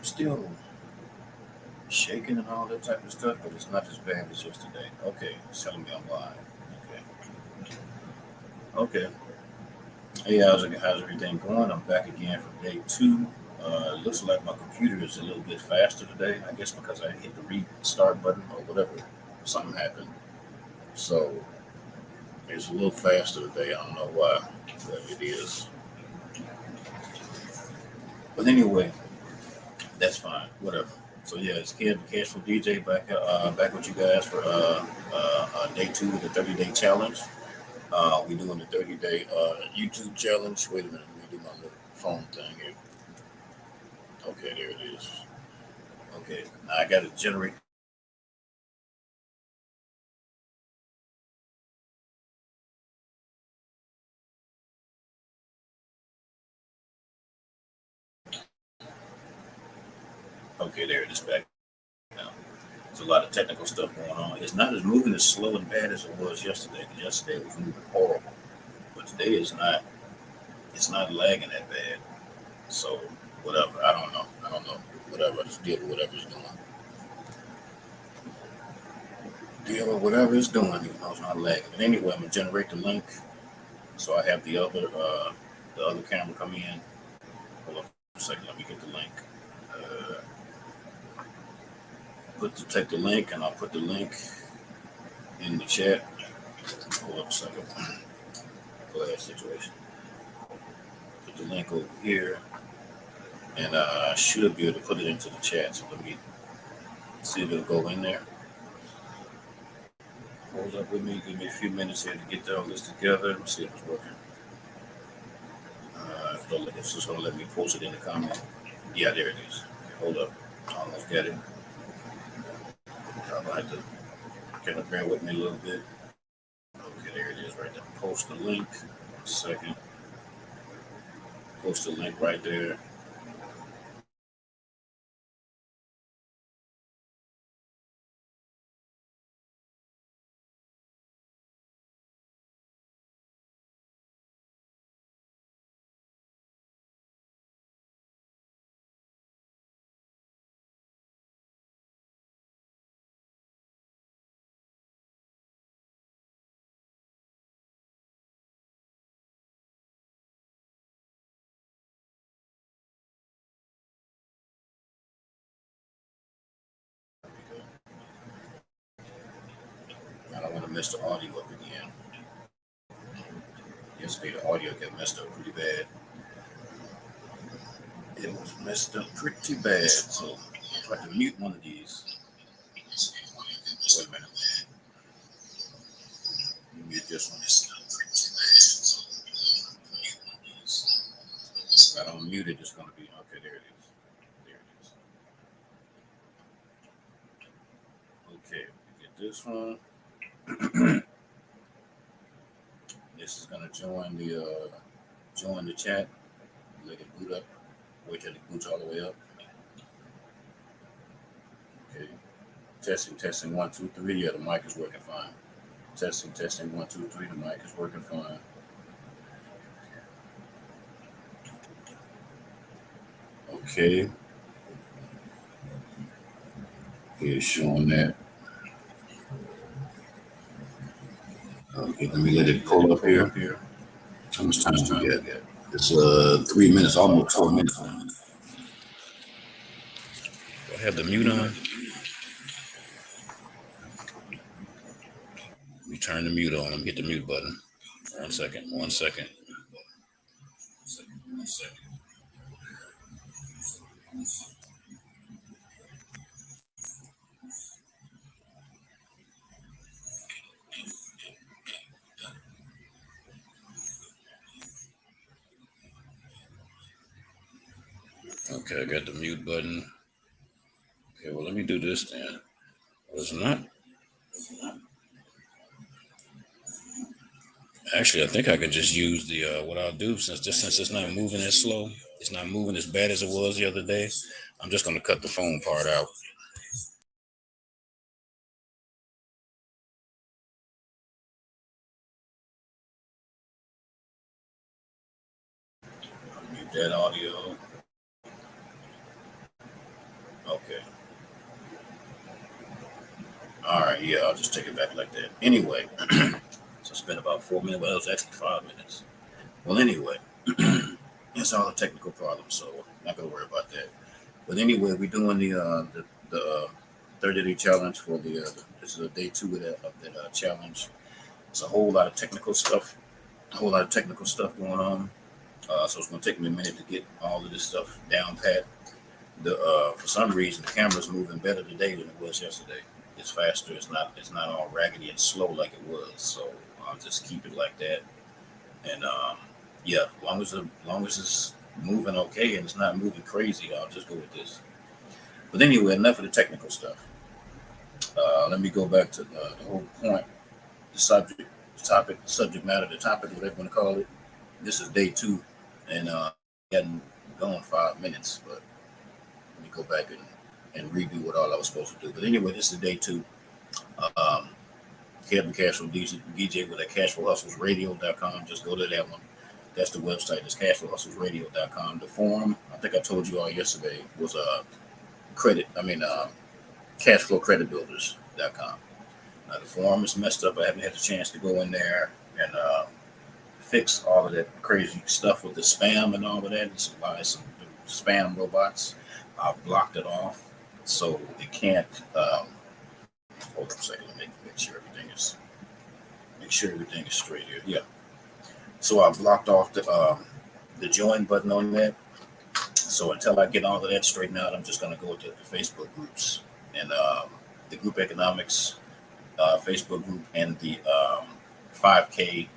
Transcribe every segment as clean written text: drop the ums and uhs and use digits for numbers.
still shaking and all that type of stuff, but it's not as bad as yesterday. Okay, it's telling me I'm live. Okay. Hey, how's everything going? I'm back again for day two. It looks like my computer is a little bit faster today. I guess because I hit the restart button or whatever. Something happened. So it's a little faster today. I don't know why, but it is. But anyway, that's fine. Whatever. So yeah, it's Kid the Cashful DJ back with you guys for day two of the 30-day challenge. We're doing the 30-day YouTube challenge. Wait a minute, let me do my little phone thing here. Okay, there it is. Okay, now I got to generate. Okay, there it is back now. There's a lot of technical stuff going on. It's not as moving as slow and bad as it was yesterday. Yesterday it was moving horrible, but today is not. It's not lagging that bad. So whatever. I don't know. Whatever. Just deal with whatever it's doing. Deal with whatever it's doing. Even though it's not lagging. But anyway, I'm gonna generate the link. So I have the other camera come in. Hold on for a second. Let me get the link. Take the link, and I'll put the link in the chat. Hold up a second. Glass situation. Put the link over here, and I should be able to put it into the chat. So let me see if it'll go in there. Hold up with me. Give me a few minutes here to get all this together. Let's see if it's working. It's just gonna let me post it in the comments. Yeah, there it is. Okay, hold up. I almost got it. I'm gonna have to kind of bear with me a little bit. Okay, there it is right there. Post the link. 1 second. Post the link right there. I don't want to mess the audio up again. Yesterday the audio got messed up pretty bad. It was messed up pretty bad. So I'll try to mute one of these. Wait a minute. Let me mute this one. If I don't mute it, it's going to be okay. There it is. There it is. Okay, get this one. This is going to join the chat. Let it boot up. Wait till it boots all the way up. Okay. Testing 1 2 3. Yeah, the mic is working fine. Testing 1 2 3. The mic is working fine. Okay. Here's showing that. Okay, let me let it pull up here. How much time do we get? It's 3 minutes, almost 4 minutes. Do I have the mute on? Let me turn the mute on. Let me hit the mute button. 1 second. 1 second. Okay, I got the mute button. Okay, well, let me do this then. It's not. Actually, I think I could just use the what I'll do since it's not moving as slow, it's not moving as bad as it was the other day. I'm just gonna cut the phone part out. Mute that audio. Yeah, I'll just take it back like that. Anyway, so I spent about 4 minutes. Well, it was actually 5 minutes. Well, anyway, it's all a technical problem, so I'm not gonna worry about that. But anyway, we're doing the 30-day challenge for this is day 2 of that challenge. It's a whole lot of technical stuff, going on. So it's gonna take me a minute to get all of this stuff down pat. For some reason, the camera's moving better today than it was yesterday. It's faster. It's not all raggedy and slow like it was. So I'll just keep it like that. And yeah, as long as it's moving okay and it's not moving crazy, I'll just go with this. But anyway, enough of the technical stuff. Let me go back to the whole point, the subject matter, the topic, whatever you want to call it. This is day 2, and hadn't gone 5 minutes, but let me go back and review what all I was supposed to do. But anyway, this is day 2. Um, Kevin Cashflow DJ with cashflowhustlesradio.com. Just go to that one. That's the website. It's cashflowhustlesradio.com. The forum, I think I told you all yesterday, was cashflowcreditbuilders.com. Now the forum is messed up. I haven't had a chance to go in there and fix all of that crazy stuff with the spam and all of that. Some spam robots. I've blocked it off, so it can't. Hold on a second. Let me make sure everything is straight here. Yeah. So I blocked off the join button on that. So until I get all of that straightened out, I'm just going to go to the Facebook groups and the Group Economics Facebook group and the 5K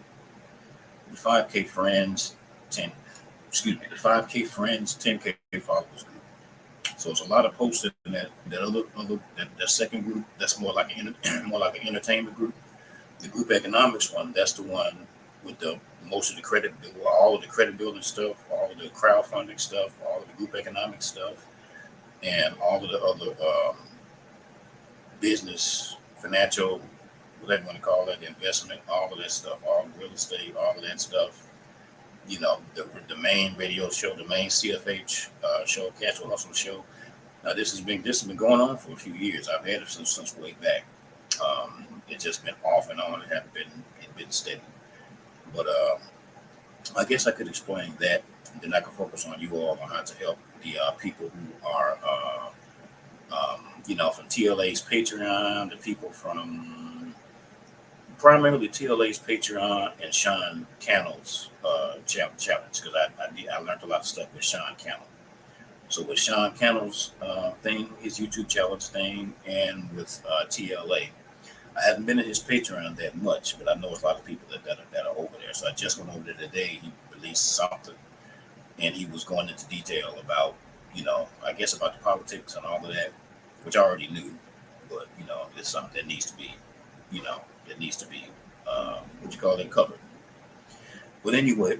friends 10. The 5K friends 10K followers group. So it's a lot of posts in that second group. That's more like an entertainment group. The Group Economics one, that's the one with most of the all of the credit building stuff, all of the crowdfunding stuff, all of the Group Economics stuff, and all of the other business, financial, whatever you want to call it, investment, all of that stuff, all real estate, all of that stuff. The main radio show, the main CFH show, Cashflow Hustle show. Now this has been going on for a few years. I've had it since way back. It's just been off and on. It hasn't been steady. But I guess I could explain that. And then I can focus on you all on how to help the people who are, from TLA's Patreon, the people from primarily TLA's Patreon and Sean Cannell's challenge, because I learned a lot of stuff with Sean Cannell. So with Sean Cannell's thing, his YouTube challenge thing, and with TLA, I haven't been in his Patreon that much, but I know a lot of people that are over there. So I just went over there today. He released something, and he was going into detail about, I guess about the politics and all of that, which I already knew, but it's something that needs to be, covered. But anyway,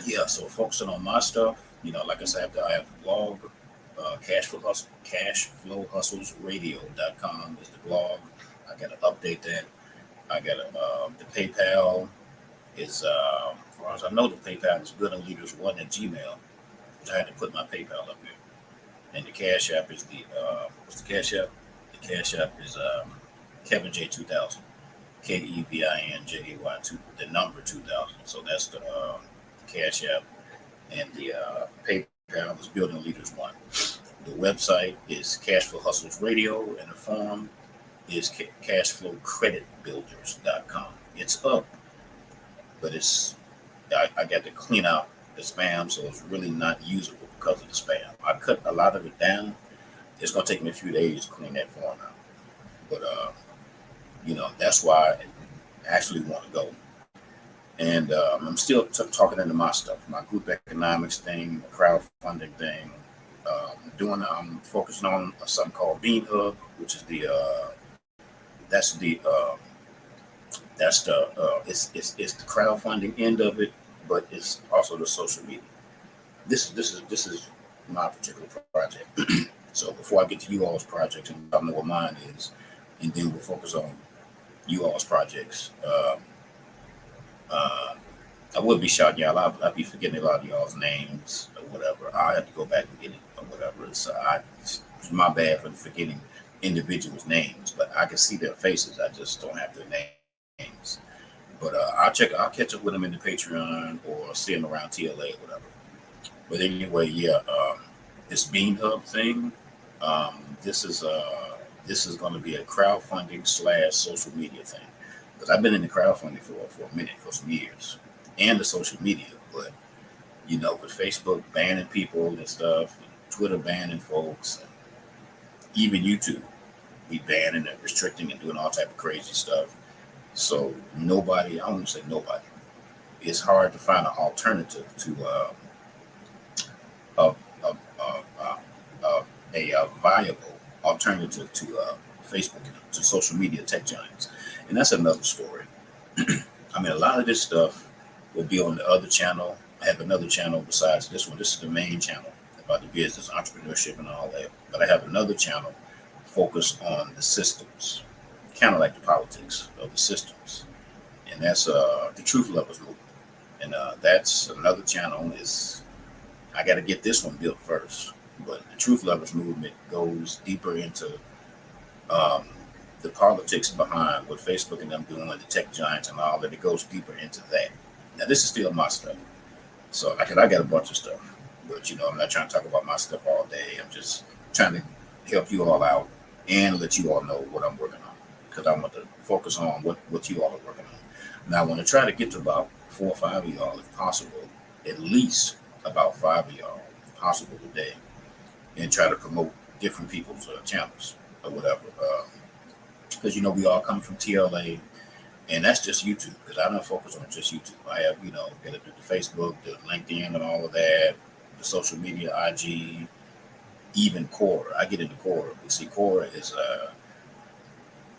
yeah. So focusing on my stuff, like I said, I have the blog, cashflowhustlesradio.com is the blog. I got to update that. I got the PayPal is, as far as I know, the PayPal is good on leaders1 at Gmail. I had to put my PayPal up here. And the Cash App is what's the Cash App? The Cash App is Kevin J 2000, KEVINJAY2, the number 2000. So that's the Cash App, and the PayPal is Building Leaders 1. The website is Cashflow Hustles Radio, and the forum is cashflowcreditbuilders.com. It's up, but I got to clean out the spam, so it's really not usable because of the spam. I cut a lot of it down. It's going to take me a few days to clean that form out. But, that's why I actually want to go. And I'm still talking into my stuff, my group economics thing, the crowdfunding thing. I'm focusing on something called Bean Hub, which is it's the crowdfunding end of it, but it's also the social media. This is my particular project. So before I get to you all's project, and I know what mine is, and then we'll focus on you all's projects. I would be shouting y'all out, but I'd be forgetting a lot of y'all's names or whatever. I have to go back and get it or whatever. It's my bad for forgetting individuals' names, but I can see their faces. I just don't have their names. But I'll catch up with them in the Patreon or see them around TLA or whatever. But anyway, yeah, this Bean Hub thing, this is going to be a crowdfunding / social media thing, because I've been in the crowdfunding for a minute, for some years, and the social media. But with Facebook banning people and stuff, and Twitter banning folks, and even YouTube, we banning and restricting and doing all type of crazy stuff. So nobody, I won't say nobody, it's hard to find an alternative to a, a, a, a viable alternative to Facebook, to social media tech giants. And that's another story. I mean, a lot of this stuff will be on the other channel. I have another channel besides this one. This is the main channel about the business, entrepreneurship, and all that. But I have another channel focused on the systems, kind of like the politics of the systems. And that's the Truth Lovers movement. And that's another channel. I got to get this one built first. But the Truth Lovers movement goes deeper into the politics behind what Facebook and them doing, the tech giants and all that. It goes deeper into that. Now, this is still my stuff. So I got a bunch of stuff. But, I'm not trying to talk about my stuff all day. I'm just trying to help you all out and let you all know what I'm working on. Because I want to focus on what you all are working on. Now, I want to try to get to about 4 or 5 of y'all, if possible. At least about 5 of y'all, if possible, today. And try to promote different people's channels or whatever. Because, we all come from TLA. And that's just YouTube, because I don't focus on just YouTube. I have, got to do the Facebook, the LinkedIn, and all of that, the social media, IG, even Quora. I get into Quora. But see, Quora is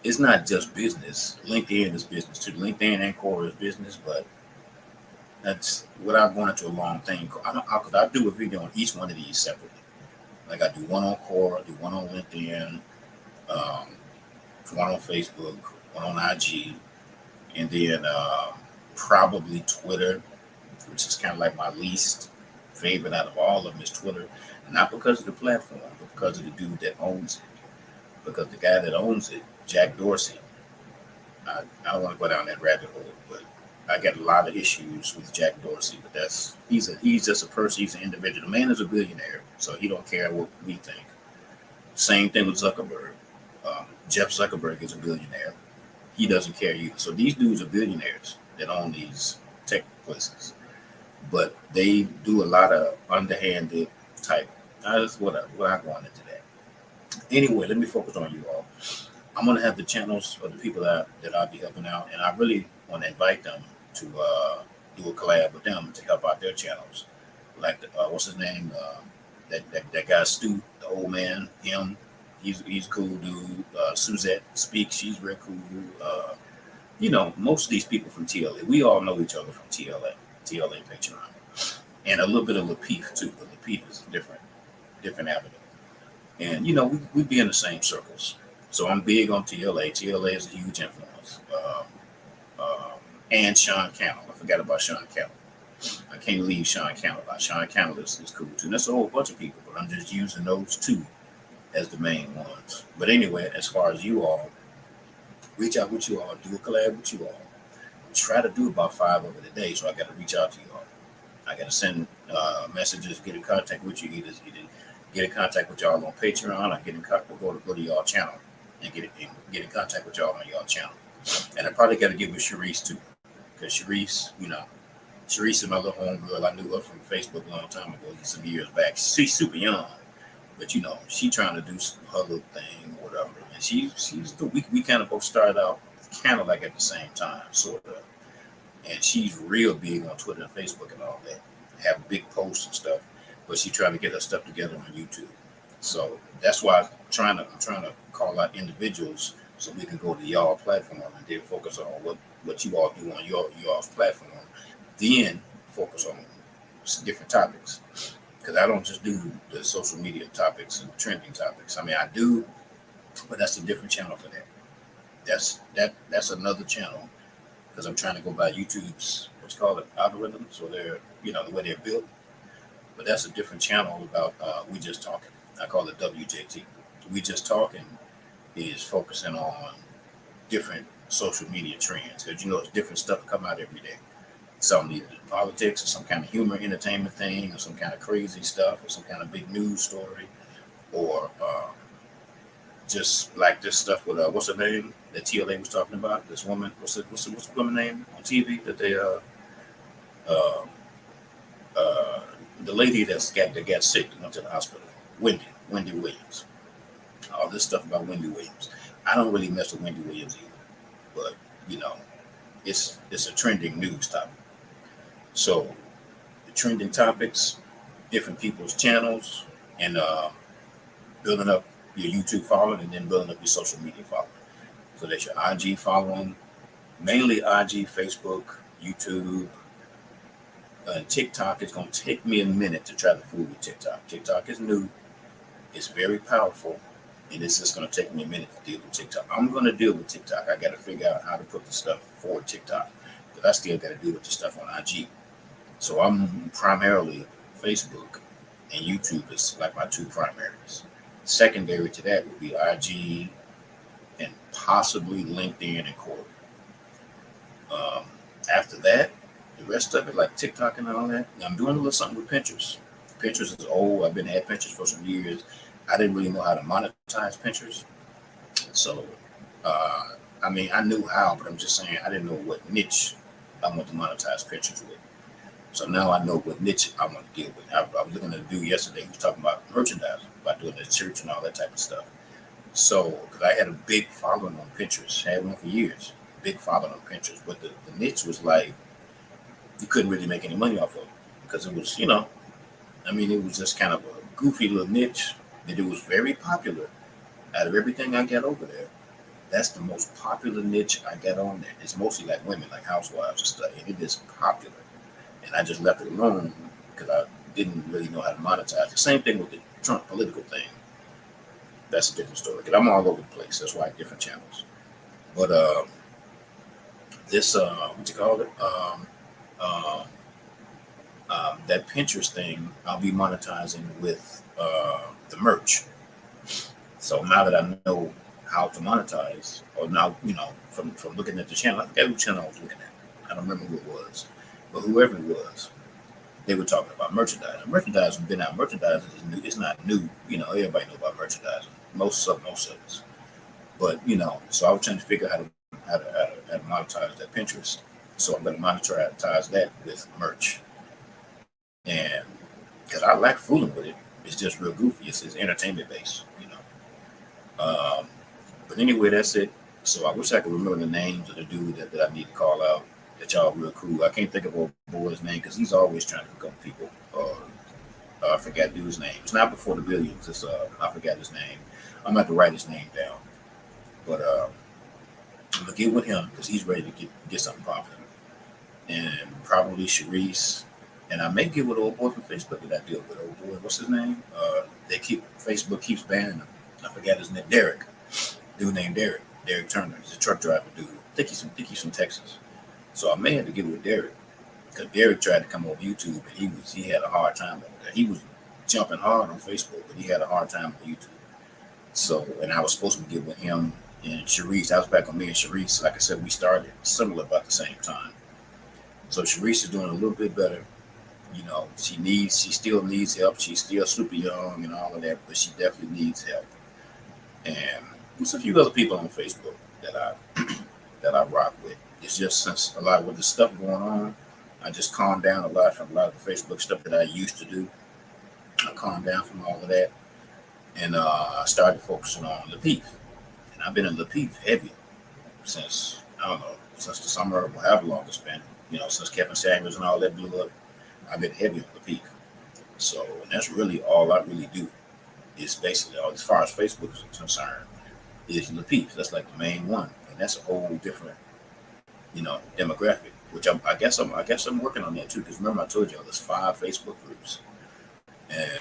it's not just business. LinkedIn is business too. LinkedIn and Quora is business, but that's without going into a long thing. I do a video on each one of these separately. Like I do one on Quora, do one on LinkedIn, one on Facebook, one on IG. And then probably Twitter, which is kind of like my least favorite out of all of them, is Twitter. Not because of the platform, but because of the dude that owns it. Because the guy that owns it, Jack Dorsey, I don't want to go down that rabbit hole, but I got a lot of issues with Jack Dorsey. But he's just a person, he's an individual. The man is a billionaire, so he don't care what we think. Same thing with Zuckerberg. Jeff Zuckerberg is a billionaire. He doesn't care either. So these dudes are billionaires that own these tech places. But they do a lot of underhanded type. That's what I'm going into that. Anyway, let me focus on you all. I'm going to have the channels of the people that I'll be helping out. And I really want to invite them to do a collab with them to help out their channels. Like, what's his name? That guy, Stu, the old man, him. He's a cool dude. Suzette Speaks, she's real cool. Most of these people from TLA, we all know each other from TLA Patreon. And a little bit of Lapeef too, but Lapeef is a different avenue. And, we be in the same circles. So I'm big on TLA. TLA is a huge influence. And Sean Cannell. I forgot about Sean Cannell. I can't leave Sean Cannell out. Sean Cannell is cool too. And that's a whole bunch of people, but I'm just using those two as the main ones. But anyway, as far as you all, reach out with you all, do a collab with you all. Try to do about 5 of it a day, so I got to reach out to you all. I got to send messages, get in contact with you, either get in contact with y'all on Patreon, or get in contact, go to y'all channel and get in contact with y'all on y'all channel. And I probably got to get with Sharice too, because Sharice is my little homegirl. I knew her from Facebook a long time ago, some years back. She's super young. But she trying to do her little thing or whatever. And we kind of both started out kind of like at the same time, sort of. And she's real big on Twitter and Facebook and all that. Have big posts and stuff. But she's trying to get her stuff together on YouTube. So that's why I'm trying to call out individuals so we can go to y'all platform and then focus on what you all do on y'all's platform. Then focus on different topics. Because I don't just do the social media topics and trending topics. I mean, I do, but that's a different channel for that. That's another channel, because I'm trying to go by YouTube's algorithms, or the way they're built. But that's a different channel about We Just Talking. I call it WJT. We Just Talking is focusing on different social media trends, because it's different stuff come out every day. Some either politics or some kind of humor entertainment thing or some kind of crazy stuff or some kind of big news story or just like this stuff with what's her name that TLA was talking about, this woman, what's the woman name on TV that they uh, uh, the lady that got sick and went to the hospital, Wendy Williams. All this stuff about Wendy Williams. I don't really mess with Wendy Williams either, but you know, it's a trending news topic. So the trending topics, different people's channels, and building up your YouTube following, and then building up your social media following. So that's your IG following, mainly IG, Facebook, YouTube, and TikTok. It's going to take me a minute to try to fool with TikTok. TikTok is new. It's very powerful, and it's just going to take me a minute to deal with TikTok. I'm going to deal with TikTok. I got to figure out how to put the stuff for TikTok, because I still got to deal with the stuff on IG. So I'm primarily Facebook, and YouTube is like my two primaries. Secondary to that would be IG and possibly LinkedIn and Quora. After that, the rest of it, like TikTok and all that, I'm doing a little something with Pinterest. Pinterest is old. I've been at Pinterest for some years. I didn't really know how to monetize Pinterest. So, I mean, I knew how, but I'm just saying I didn't know what niche I want to monetize Pinterest with. So now I know what niche I want to deal with. I was looking at a dude yesterday who was talking about merchandising, about doing the church and all that type of stuff. So, because I had a big following on Pinterest, had one for years, big following on Pinterest, but the niche was like, you couldn't really make any money off of it because it was, I mean, it was just kind of a goofy little niche, that it was very popular. Out of everything I got over there, that's the most popular niche I got on there. It's mostly like women, like housewives and stuff, and it is popular. And I just left it alone because I didn't really know how to monetize. The same thing with the Trump political thing. That's a different story, because I'm all over the place. That's why I have different channels. But this, what you call it? That Pinterest thing, I'll be monetizing with the merch. So now that I know how to monetize, or now, from looking at the channel, I forget who channel I was looking at. I don't remember who it was. But whoever it was, they were talking about merchandising. Merchandising been out. Merchandising is new. It's not new. Everybody know about merchandising. Most of us. But so I was trying to figure out how to monetize that Pinterest. So I'm going to monetize that with merch. And because I like fooling with it, it's just real goofy. It's entertainment based. But anyway, that's it. So I wish I could remember the names of the dude that I need to call out. That y'all real cool. I can't think of old boy's name because he's always trying to hook up people. I forgot dude's name. It's not before the billions. It's I forgot his name. I'm gonna have to write his name down. But I'm gonna get with him because he's ready to get something popping. And probably Sharice. And I may get with old boy from Facebook that I deal with. Old boy, what's his name? Facebook keeps banning him. I forgot his name. Derek. Dude named Derek. Derek Turner. He's a truck driver dude. I think he's from Texas. So I may have to get with Derek, because Derek tried to come over YouTube, and he had a hard time over there. He was jumping hard on Facebook, but he had a hard time on YouTube. So, and I was supposed to get with him and Sharice. I was back on me and Sharice. Like I said, we started similar about the same time. So Sharice is doing a little bit better. She still needs help. She's still super young and all of that, but she definitely needs help. And there's a few other people on Facebook that I rock with. It's just since a lot with the stuff going on, I just calmed down a lot from a lot of the Facebook stuff that I used to do. I calmed down from all of that, and I started focusing on Lapeef. And I've been in Lapeef heavy since, I don't know, since the summer or however long it's been. Since Kevin Samuels and all that blew up, I've been heavy on Lapeef. So, and that's really all I really do. Is basically, as far as Facebook is concerned, is Lapeef. That's like the main one, and that's a whole different demographic, which I guess I'm working on that too. Because remember, I told y'all there's 5 Facebook groups, and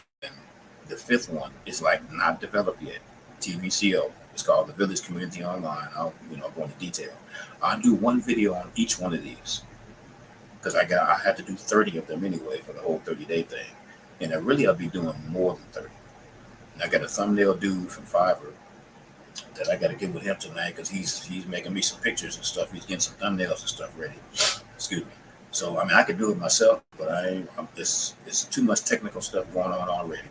the 5th one is like not developed yet. TVCO. It's called the Village Community Online. I'll go into detail. I'll do one video on each one of these because I had to do 30 of them anyway for the whole 30-day thing, and I'll be doing more than 30. And I got a thumbnail dude from Fiverr that I got to get with him tonight because he's making me some pictures and stuff. He's getting some thumbnails and stuff ready. Excuse me. So I mean, I could do it myself, but it's too much technical stuff going on already.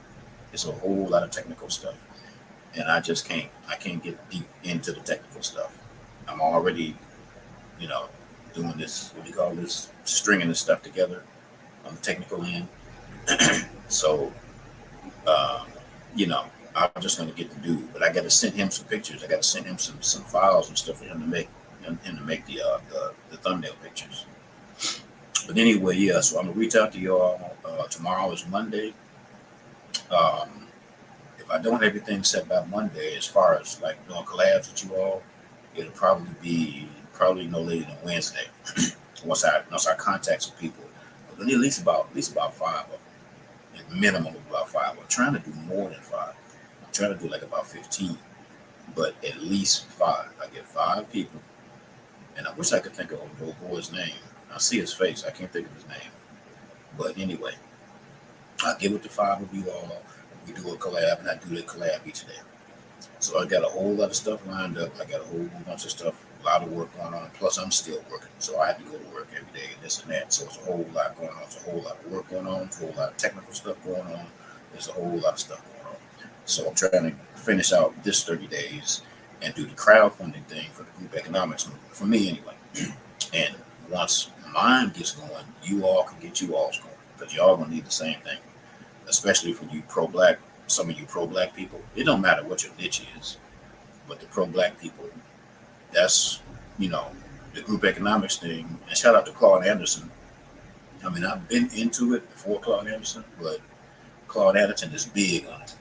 It's a whole lot of technical stuff, and I just can't. I can't get deep into the technical stuff. I'm already, you know, doing this. What do you call this? Stringing this stuff together on the technical end. So, uh, you know, I'm just going to get the dude, but I got to send him some pictures. I got to send him some files and stuff for him to make the thumbnail pictures. But anyway, yeah. So I'm gonna reach out to y'all. Tomorrow is Monday. Um, if I don't have everything set by Monday, as far as like doing collabs with you all, it'll probably be no later than Wednesday. once I contact some people, but at least about five of them. At minimum of about five. I'm trying to do more than five. I'm trying to do like about 15, but at least five. I get five people, and I wish I could think of the old boy's name. I see his face. I can't think of his name. But anyway, I get with the five of you all. We do a collab, and I do the collab each day. So I got a whole lot of stuff lined up. I got a whole bunch of stuff, a lot of work going on. Plus, I'm still working, so I have to go to work every day and this and that. So it's a whole lot going on. It's a whole lot of work going on. It's a whole lot of technical stuff going on. There's a whole lot of stuff going on. So I'm trying to finish out this 30 days and do the crowdfunding thing for the group economics movement, for me anyway. And once mine gets going, you all can get you all's going because y'all gonna need the same thing, especially for you pro-black. Some of you pro-black people, it don't matter what your niche is, but the pro-black people, that's, you know, the group economics thing. And shout out to Claude Anderson. I mean, I've been into it before Claude Anderson, but Claude Anderson is big on it.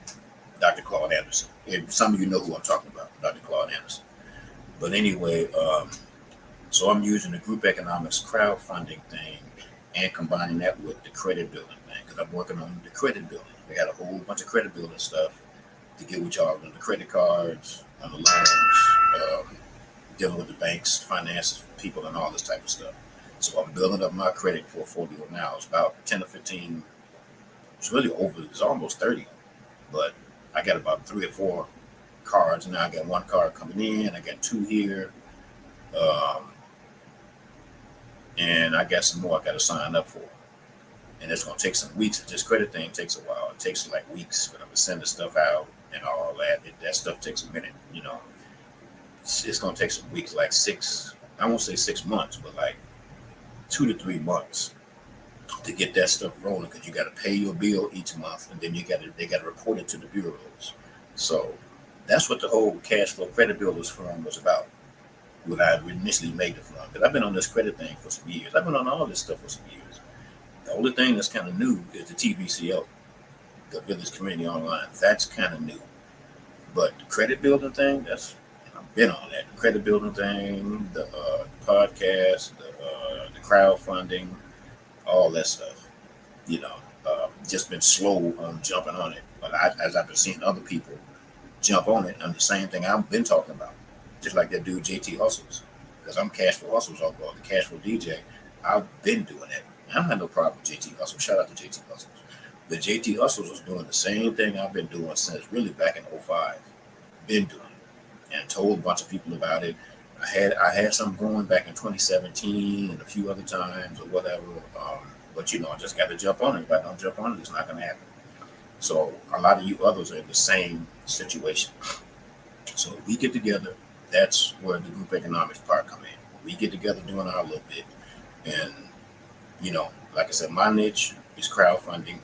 Dr. Claude Anderson. And some of you know who I'm talking about, Dr. Claude Anderson. But anyway, so I'm using the group economics crowdfunding thing and combining that with the credit building thing because I'm working on the credit building. I got a whole bunch of credit building stuff to get with y'all on the credit cards, on the loans, dealing with the banks, finance people, and all this type of stuff. So I'm building up my credit portfolio now. It's about 10 or 15. It's really over. It's almost 30. But I got about 3 or 4 cards now. I got 1 card coming in. I got 2 here. And I got some more I got to sign up for. And it's going to take some weeks. This credit thing takes a while. It takes like weeks for them to send the stuff out and all that. That stuff takes a minute, you know. It's going to take some weeks, like 6, I won't say 6 months, but like 2 to 3 months to get that stuff rolling because you got to pay your bill each month and then they got to report it to the bureaus. So that's what the whole cash flow credit builders firm was about. When I initially made the firm, because I've been on this credit thing for some years. I've been on all this stuff for some years. The only thing that's kind of new is the TVCO, the Village Community Online. That's kind of new. But the credit building thing, I've been on that. The credit building thing, the podcast, the crowdfunding, all that stuff. You know, just been slow on jumping on it. But as I've been seeing other people jump on it, and the same thing I've been talking about. Just like that dude JT Hustles, because I'm Cash for Hustles, I'll call it the Cash for DJ. I've been doing that. I don't have no problem with JT Hustles. Shout out to JT Hustles. But JT Hustles was doing the same thing I've been doing since really back in '05. Been doing it and told a bunch of people about it. I had some going back in 2017 and a few other times or whatever. But you know, I just got to jump on it. If I don't jump on it, it's not going to happen. So a lot of you others are in the same situation. So we get together. That's where the group economics part come in. We get together doing our little bit. And, you know, like I said, my niche is crowdfunding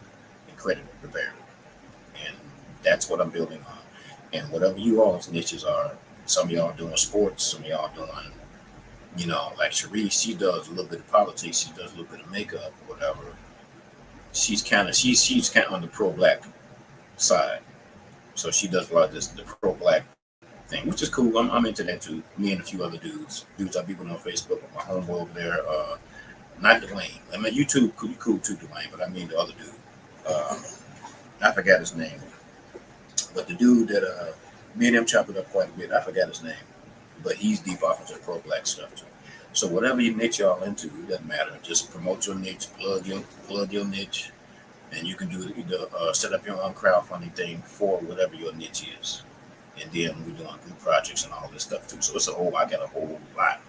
and credit repair. And that's what I'm building on. And whatever you all's niches are, some of y'all doing sports, some of y'all doing, you know, like Cherie, she does a little bit of politics, she does a little bit of makeup or whatever. She's kind of on the pro-black side. So she does a lot of this, the pro-black thing, which is cool. I'm into that too. Me and a few other dudes I be with on Facebook with my homeboy over there. Not Dwayne. I mean, YouTube could be cool too, Dwayne, but I mean the other dude. I forgot his name, but the dude that me and him chopped it up quite a bit. I forgot his name, but he's deep off into pro black stuff too. So whatever you niche y'all into, it doesn't matter. Just promote your niche, plug your niche, and you can do set up your own crowdfunding thing for whatever your niche is. and then we're doing group projects and all this stuff too. So I got a whole lot.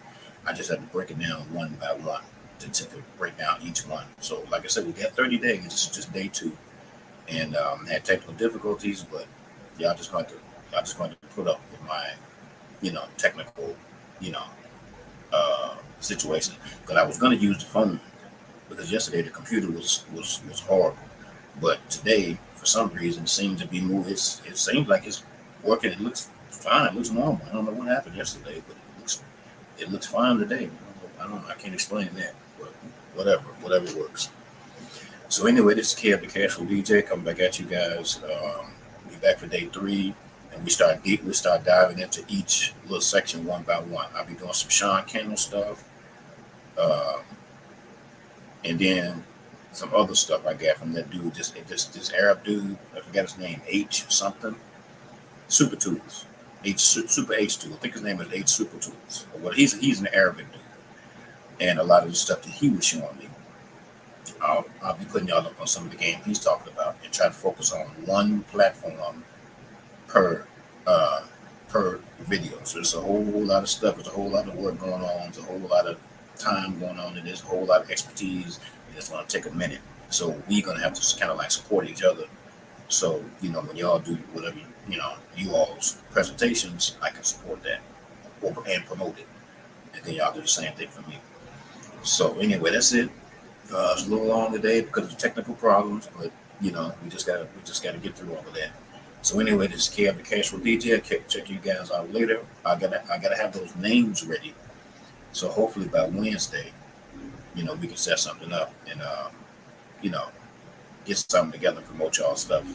I just have to break it down one by one to break down each one. So like I said, we got 30 days. This is just day 2, and had technical difficulties, but y'all just going to put up with my technical situation, because I was going to use the phone, because yesterday the computer was horrible, but today for some reason it seems to be moving. It seems like it's working. It looks fine. It looks normal. I don't know what happened yesterday, but it looks fine today. I don't know. I can't explain that, but whatever works. So anyway, this is Kev the Cashflow DJ coming back at you guys. We back for day 3, and we start diving into each little section one by one. I'll be doing some Sean Candle stuff, and then some other stuff I got from that dude, this Arab dude. I forgot his name, H something, Super Tools, Super H Tool. I think his name is H Super Tools. Well, he's an Arabic dude, and a lot of the stuff that he was showing me, I'll be putting y'all up on some of the game he's talking about, and try to focus on one platform per video. So there's a whole lot of stuff. There's a whole lot of work going on. There's a whole lot of time going on, and there's a whole lot of expertise, and it's going to take a minute. So we're going to have to kind of like support each other. So when y'all do whatever you all's presentations, I can support that and promote it, and then y'all do the same thing for me. So anyway, that's it. It's a little long today because of technical problems, but we just gotta get through all of that. So anyway, this is Kev the Cashflow DJ. Check you guys out later. I gotta have those names ready. So hopefully by Wednesday, we can set something up and get something together and promote y'all stuff.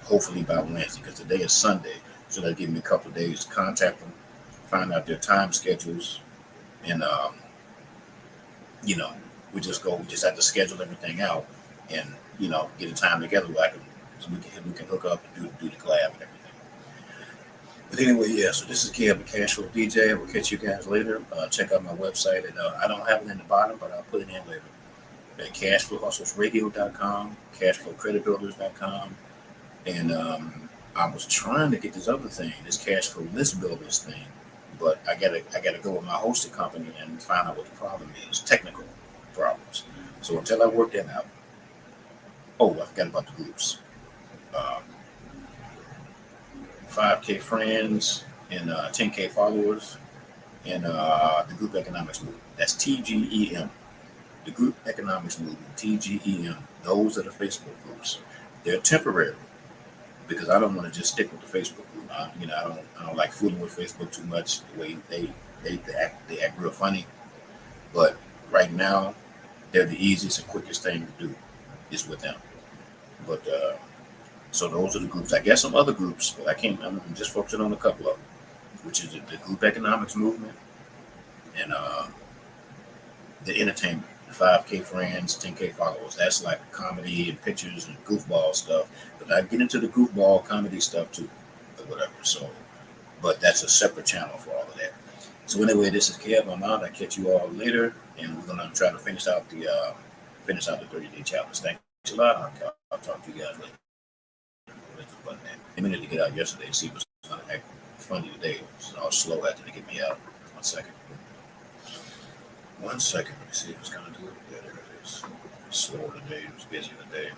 Hopefully by Wednesday, because today is Sunday, so that'll give me a couple of days to contact them, find out their time schedules, and we just have to schedule everything out and get a time together where so we can hook up and do the collab and everything. But anyway, yeah. So this is Kev the Cashflow DJ. We'll catch you guys later. Check out my website, and I don't have it in the bottom, but I'll put it in later. At cashflowhustlesradio.com, cashflowcreditbuilders.com, and I was trying to get this other thing, this Cashflow List Builders thing, but I gotta go with my hosting company and find out what the problem is, technical problems. So until I work that out, I forgot about the groups. 5K friends and 10K followers, and the Group Economics Movement. That's TGEM. The Group Economics Movement, TGEM. Those are the Facebook groups. They're temporary because I don't want to just stick with the Facebook group. I don't like fooling with Facebook too much. The way they act real funny. But right now, they're the easiest and quickest thing to do is with them. But so those are the groups. I guess some other groups, but I'm just focusing on a couple of them, which is the Group Economics Movement and the entertainment, the 5K friends, 10K followers. That's like comedy and pictures and goofball stuff. But I get into the goofball comedy stuff too, or whatever. So, but that's a separate channel for all of that. So anyway, this is Kev. I'm out. I'll catch you all later, and we're gonna try to finish out the 30-day challenge. Thanks a lot. I'll talk to you guys later. I needed to get out yesterday to see what's gonna act funny today. So I was slow after they get me out. 1 second. 1 second. Let me see if it's gonna do it. Yeah, there it is. It's slow today. It was busy today.